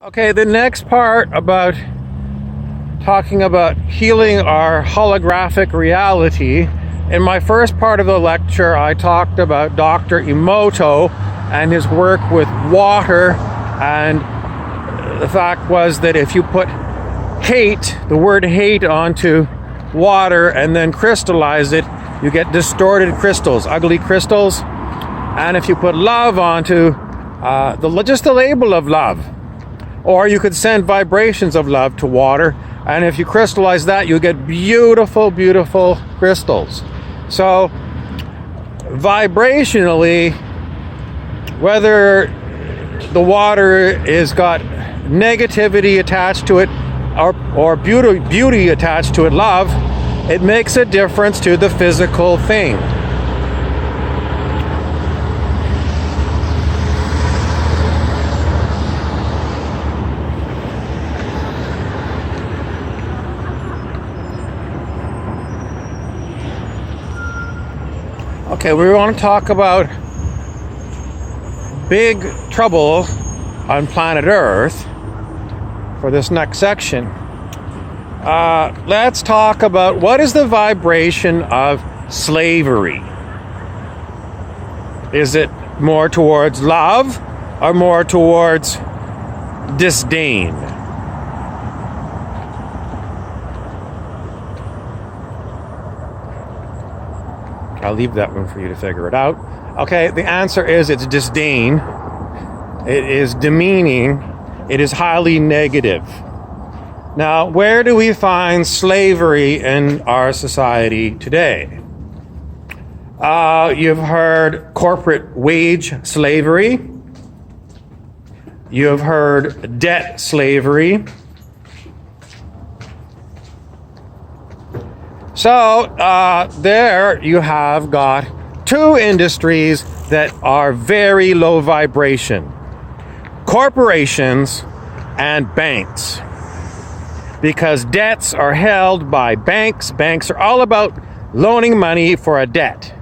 Okay, the next part about talking about healing our holographic reality. In my first part of the lecture, I talked about Dr. Emoto and his work with water, and the fact was that if you put hate, the word hate, onto water and then crystallize it, you get distorted crystals, ugly crystals. And if you put love onto just the label of love, or you could send vibrations of love to water, and if you crystallize that, you get beautiful, beautiful crystals. So vibrationally, whether the water is got negativity attached to it or beauty attached to it, love, it makes a difference to the physical thing. Okay, we want to talk about big trouble on planet Earth for this next section. Let's talk about what is the vibration of slavery. Is it more towards love or more towards disdain? I'll leave that one for you to figure it out. Okay, the answer is it's disdain. It is demeaning. It is highly negative. Now, where do we find slavery in our society today? You've heard corporate wage slavery. You've heard debt slavery. So there you have got two industries that are very low vibration: corporations and banks. Because debts are held by banks. Banks are all about loaning money for a debt.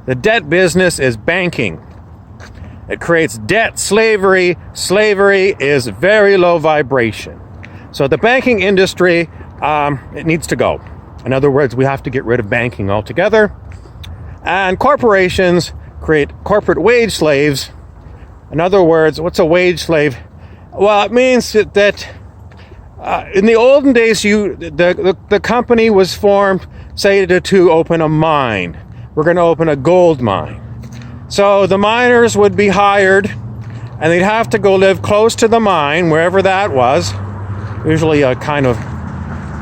The debt business is banking. It creates debt slavery. Slavery is very low vibration. So the banking industry, it needs to go. In other words, we have to get rid of banking altogether. And corporations create corporate wage slaves. In other words, what's a wage slave? Well, it means that in the olden days, the company was formed, say, to open a mine. We're going to open a gold mine. So the miners would be hired, and they'd have to go live close to the mine, wherever that was, usually a kind of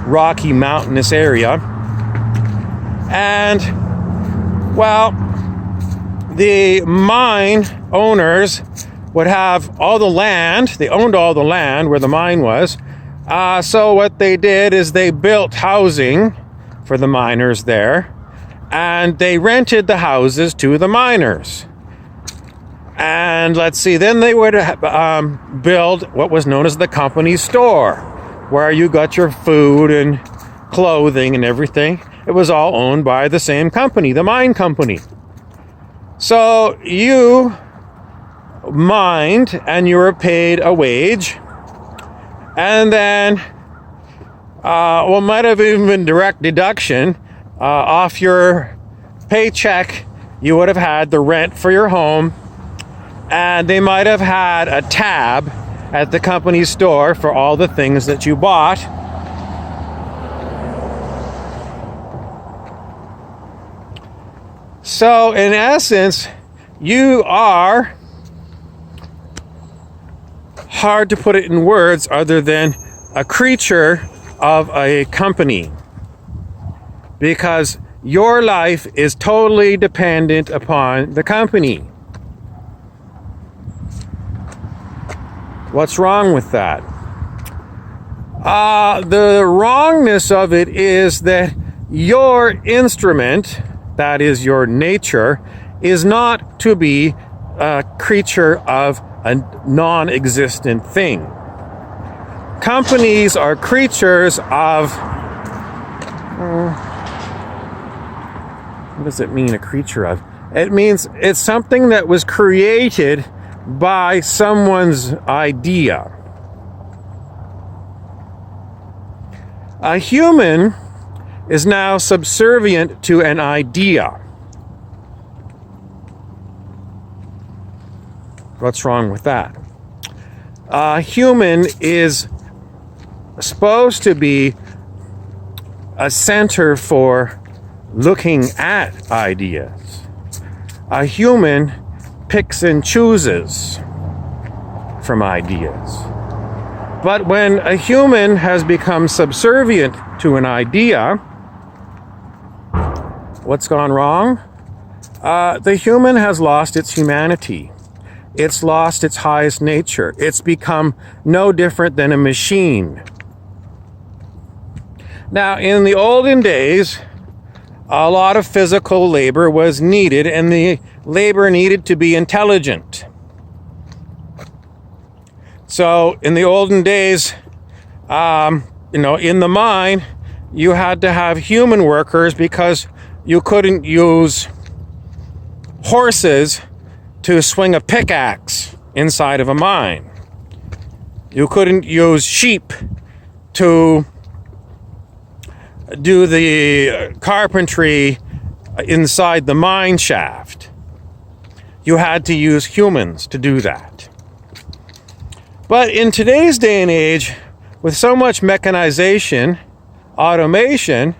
rocky mountainous area. And well, the mine owners would have all the land. They owned all the land where the mine was. So what they did is they built housing for the miners there, and they rented the houses to the miners. And let's see, then they would build what was known as the company store, where you got your food and clothing and everything. It was all owned by the same company, the mine company. So you mined and you were paid a wage, and then might have even been direct deduction off your paycheck. You would have had the rent for your home, and they might have had a tab at the company store for all the things that you bought. So in essence, you are, hard to put it in words other than a creature of a company, because your life is totally dependent upon the company. What's wrong with that? The wrongness of it is that your instrument, that is your nature, is not to be a creature of a non-existent thing. Companies are creatures of... what does it mean, a creature of? It means it's something that was created by someone's idea. A human is now subservient to an idea. What's wrong with that? A human is supposed to be a center for looking at ideas. A human picks and chooses from ideas. But when a human has become subservient to an idea, what's gone wrong? The human has lost its humanity. It's lost its highest nature. It's become no different than a machine. Now, in the olden days, a lot of physical labor was needed, and the labor needed to be intelligent. So, in the olden days, in the mine, you had to have human workers because you couldn't use horses to swing a pickaxe inside of a mine. You couldn't use sheep to do the carpentry inside the mine shaft. You had to use humans to do that. But in today's day and age, with so much mechanization, automation,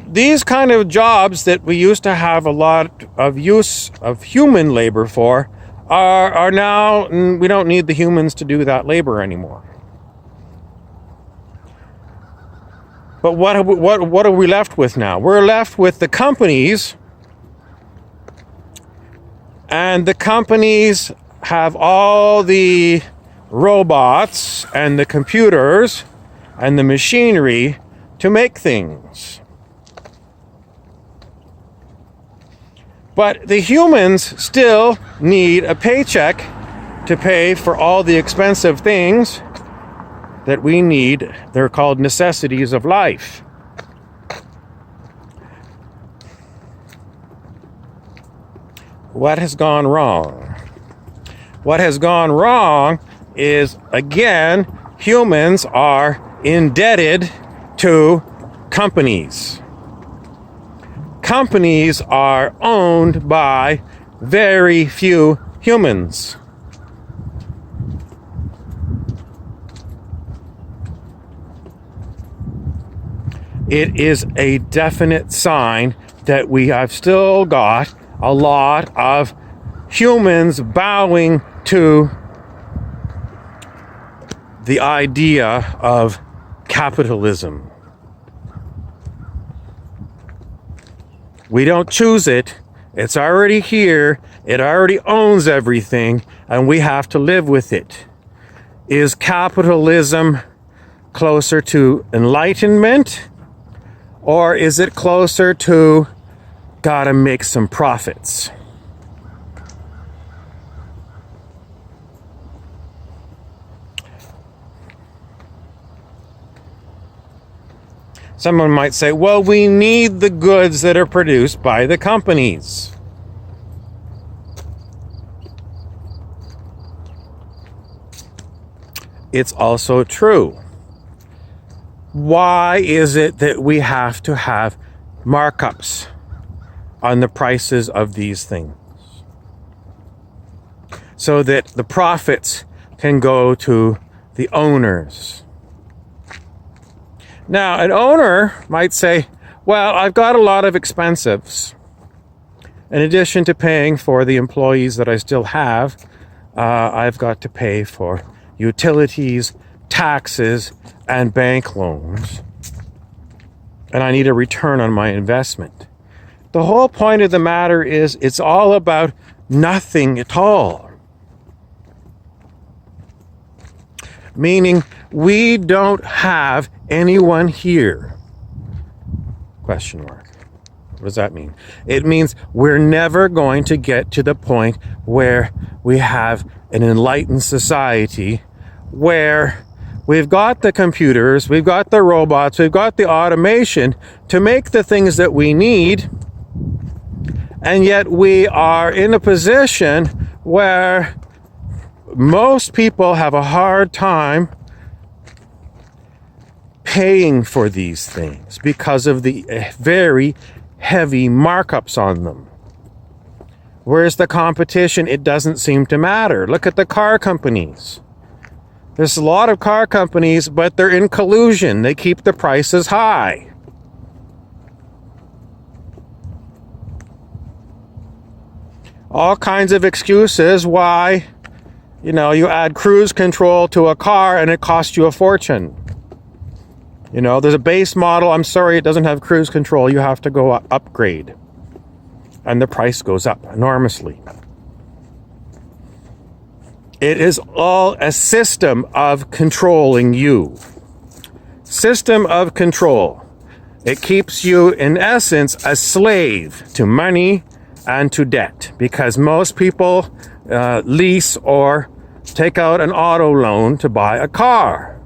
these kind of jobs that we used to have a lot of use of human labor for are now, we don't need the humans to do that labor anymore. But what are we left with now? We're left with the companies, and the companies have all the robots and the computers and the machinery to make things. But the humans still need a paycheck to pay for all the expensive things that we need. They're called necessities of life. What has gone wrong? What has gone wrong is, again, humans are indebted to companies. Companies are owned by very few humans. It is a definite sign that we have still got a lot of humans bowing to the idea of capitalism. We don't choose it. It's already here. It already owns everything, and we have to live with it. Is capitalism closer to enlightenment, or is it closer to gotta make some profits? Someone might say, well, we need the goods that are produced by the companies. It's also true. Why is it that we have to have markups on the prices of these things? So that the profits can go to the owners. Now, an owner might say, well, I've got a lot of expenses. In addition to paying for the employees that I still have, I've got to pay for utilities, taxes, and bank loans. And I need a return on my investment. The whole point of the matter is it's all about nothing at all. Meaning we don't have anyone here. Question mark. What does that mean? It means we're never going to get to the point where we have an enlightened society where we've got the computers, we've got the robots, we've got the automation to make the things that we need, and yet we are in a position where most people have a hard time paying for these things because of the very heavy markups on them. Where's the competition? It doesn't seem to matter. Look at the car companies. There's a lot of car companies, but they're in collusion. They keep the prices high. All kinds of excuses why, you add cruise control to a car and it costs you a fortune. There's a base model. I'm sorry, it doesn't have cruise control. You have to go upgrade. And the price goes up enormously. It is all a system of controlling you. System of control. It keeps you, in essence, a slave to money and to debt, because most people lease or take out an auto loan to buy a car.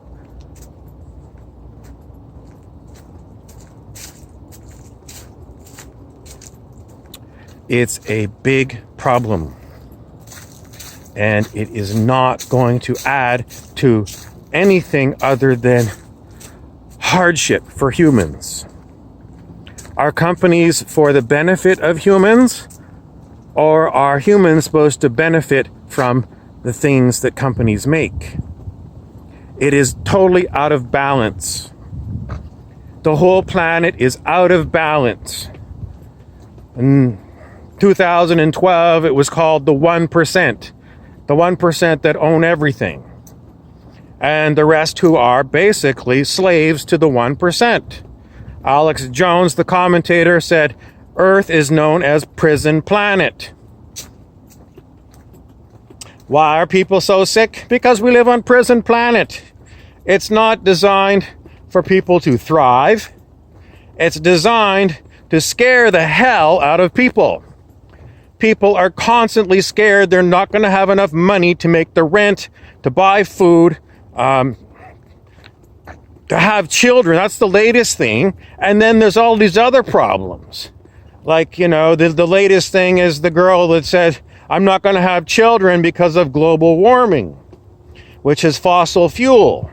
It's a big problem, and it is not going to add to anything other than hardship for humans. Are companies for the benefit of humans, or are humans supposed to benefit from the things that companies make? It is totally out of balance. The whole planet is out of balance. In 2012, it was called the 1%. The 1% that own everything. And the rest who are basically slaves to the 1%. Alex Jones, the commentator, said, Earth is known as prison planet. Why are people so sick? Because we live on prison planet. It's not designed for people to thrive. It's designed to scare the hell out of people. People are constantly scared they're not going to have enough money to make the rent, to buy food, to have children. That's the latest thing. And then there's all these other problems. Like, the latest thing is the girl that said, I'm not going to have children because of global warming, which is fossil fuel.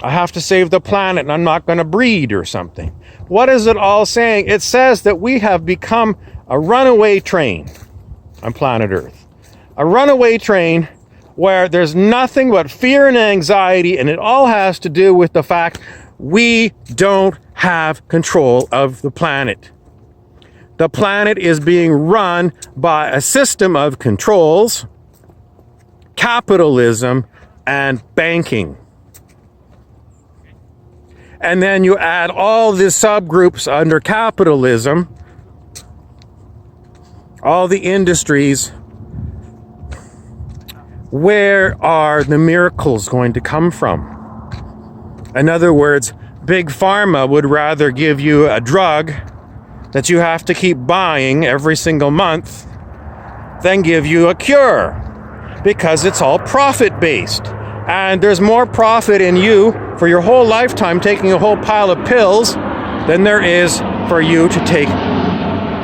I have to save the planet and I'm not going to breed or something. What is it all saying? It says that we have become a runaway train on planet Earth. A runaway train where there's nothing but fear and anxiety, and it all has to do with the fact we don't have control of the planet. The planet is being run by a system of controls, capitalism, and banking. And then you add all the subgroups under capitalism, all the industries. Where are the miracles going to come from? In other words, Big Pharma would rather give you a drug that you have to keep buying every single month than give you a cure, because it's all profit-based. And there's more profit in you for your whole lifetime taking a whole pile of pills than there is for you to take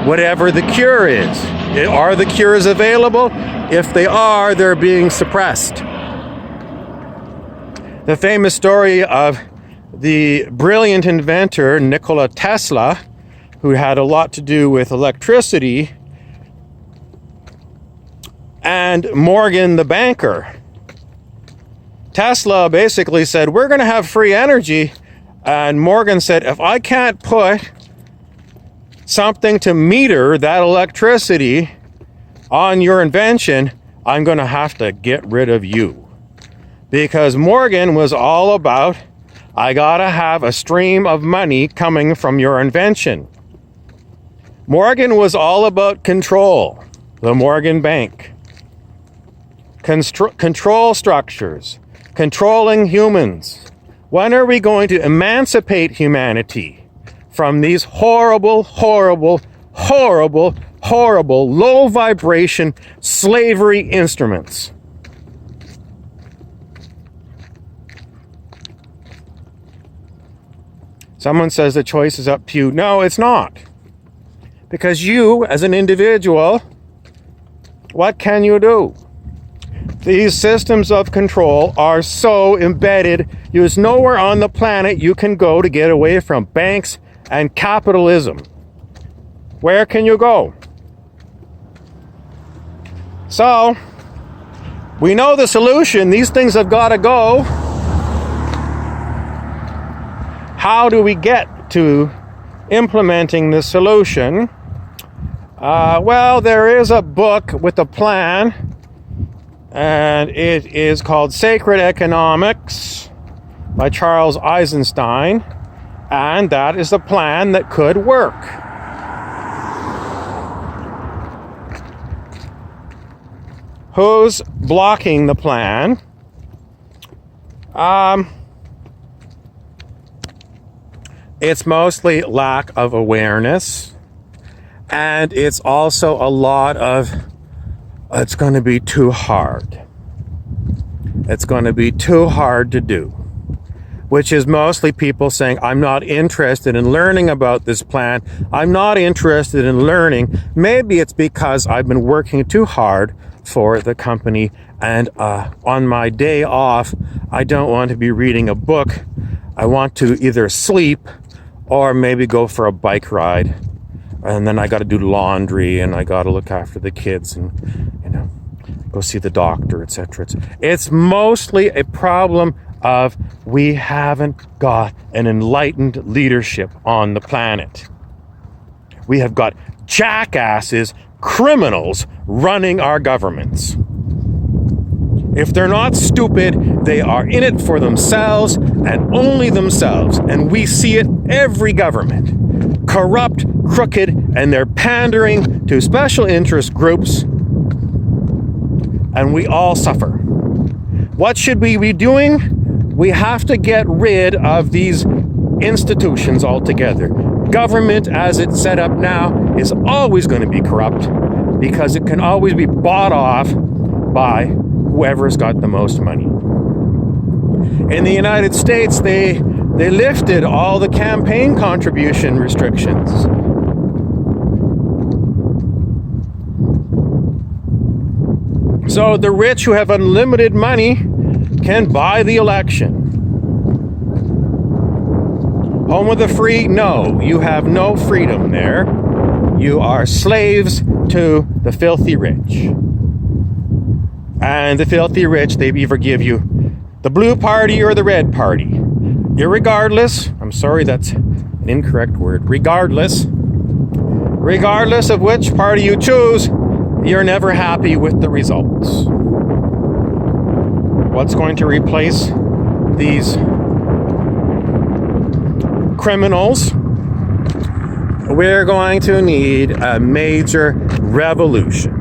whatever the cure is. Are the cures available? If they are, they're being suppressed. The famous story of the brilliant inventor Nikola Tesla, who had a lot to do with electricity, and Morgan the banker. Tesla basically said, we're going to have free energy. And Morgan said, if I can't put something to meter that electricity on your invention, I'm going to have to get rid of you. Because Morgan was all about, I got to have a stream of money coming from your invention. Morgan was all about control, the Morgan Bank. Control structures, controlling humans. When are we going to emancipate humanity from these horrible, horrible, horrible, horrible, low vibration slavery instruments? Someone says the choice is up to you. No, it's not. Because you, as an individual, what can you do? These systems of control are so embedded, there's nowhere on the planet you can go to get away from banks and capitalism. Where can you go? So, we know the solution. These things have got to go. How do we get to implementing the solution? Well, there is a book with a plan, and it is called Sacred Economics by Charles Eisenstein, and that is a plan that could work. Who's blocking the plan? It's mostly lack of awareness, and it's also a lot of it's going to be too hard. It's going to be too hard to do, which is mostly people saying, I'm not interested in learning about this plan. I'm not interested in learning. Maybe it's because I've been working too hard for the company, and on my day off, I don't want to be reading a book. I want to either sleep or maybe go for a bike ride. And then I got to do laundry, and I got to look after the kids, and go see the doctor, etc. It's mostly a problem of we haven't got an enlightened leadership on the planet. We have got jackasses, criminals running our governments. If they're not stupid, they are in it for themselves and only themselves. And we see it every government. Corrupt, crooked, and they're pandering to special interest groups. And we all suffer. What should we be doing? We have to get rid of these institutions altogether. Government, as it's set up now, is always going to be corrupt because it can always be bought off by whoever's got the most money. In the United States, they lifted all the campaign contribution restrictions. So the rich who have unlimited money can buy the election. Home of the free? No, you have no freedom there. You are slaves to the filthy rich. And the filthy rich, they either give you the blue party or the red party. Irregardless, I'm sorry, that's an incorrect word. Regardless of which party you choose, you're never happy with the results. What's going to replace these criminals? We're going to need a major revolution.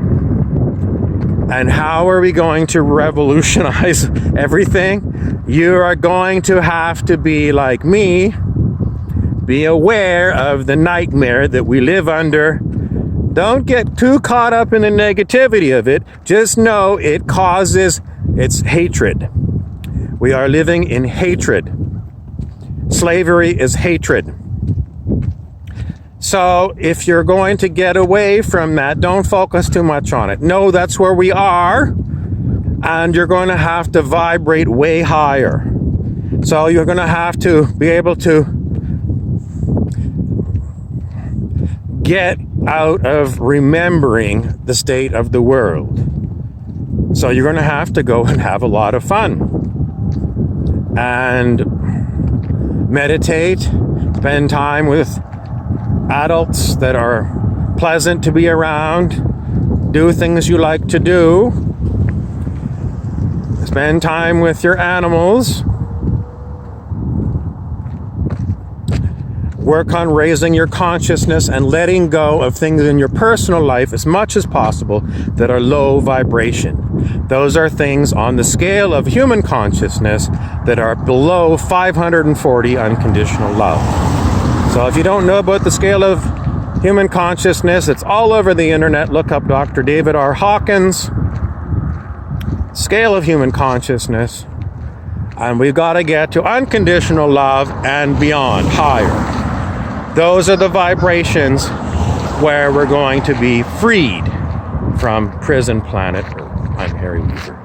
And how are we going to revolutionize everything? You are going to have to be like me, be aware of the nightmare that we live under. Don't get too caught up in the negativity of it. Just know it's hatred. We are living in hatred. Slavery is hatred. So if you're going to get away from that, don't focus too much on it. No, that's where we are, and you're going to have to vibrate way higher. So you're going to have to be able to get out of remembering the state of the world. So you're going to have to go and have a lot of fun and meditate, spend time with adults that are pleasant to be around, do things you like to do, spend time with your animals, work on raising your consciousness and letting go of things in your personal life as much as possible that are low vibration. Those are things on the scale of human consciousness that are below 540 unconditional love. So if you don't know about the scale of human consciousness, it's all over the internet. Look up Dr. David R. Hawkins, scale of human consciousness. And we've got to get to unconditional love and beyond, higher. Those are the vibrations where we're going to be freed from prison planet Earth. I'm Harry Weaver.